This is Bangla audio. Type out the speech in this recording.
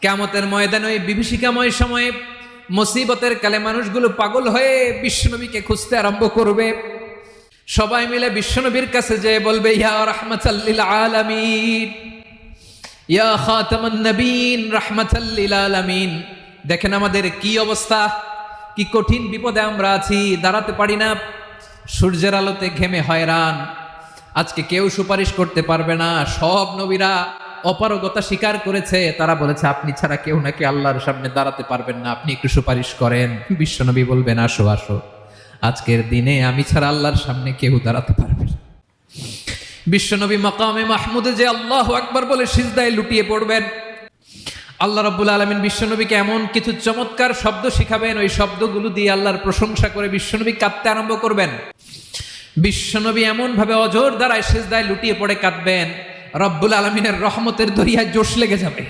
কিয়ামতের ময়দানে ওই বিভীষিকাময় সময়ে মুসিবতের কালে মানুষগুলো পাগল হয়ে বিশ্বনবীকে খুঁজতে আরম্ভ করবে। সবাই মিলে বিশ্বনবীর কাছে যেয়ে বলবে, ইয়া রাহমাতাল লিল আলামিন, ইয়া খাতামান নবীন, রাহমাতাল লিল আলামিন। দেখেন আমাদের কি অবস্থা, কি কঠিন বিপদে আমরা আছি, দাঁড়াতে পারি না, সূর্যের আলোতে ঘেমে হয়রান। আজকে কেউ সুপারিশ করতে পারবে না। সব নবীরা অপারগতা স্বীকার করেছে, তারা বলেছে আপনি ছাড়া কেউ নাকি আল্লাহর সামনে দাঁড়াতে পারবেন না, আপনি একটু সুপারিশ করেন। বিশ্বনবী বলবেন, আসো আসো, আজকের দিনে আমি ছাড়া আল্লাহর সামনে কেউ দাঁড়াতে পারবে না। বিশ্বনবী মাকামে মাহমুদে যে আল্লাহু আকবার বলে সিজদায় লুটিয়ে পড়বেন। আল্লাহ রাব্বুল আলামিন বিশ্বনবীকে এমন কিছু চমৎকার শব্দ শিখাবেন, ওই শব্দগুলো দিয়ে আল্লাহর প্রশংসা করে বিশ্বনবী কাঁদতে আরম্ভ করবেন। বিশ্বনবী এমন ভাবে অজর দ্বারায় সিজদায় লুটিয়ে পড়ে কাঁদবেন, রব্বুল আলামিনের রহমতের দরিয়ায় জোশ লেগে যাবে।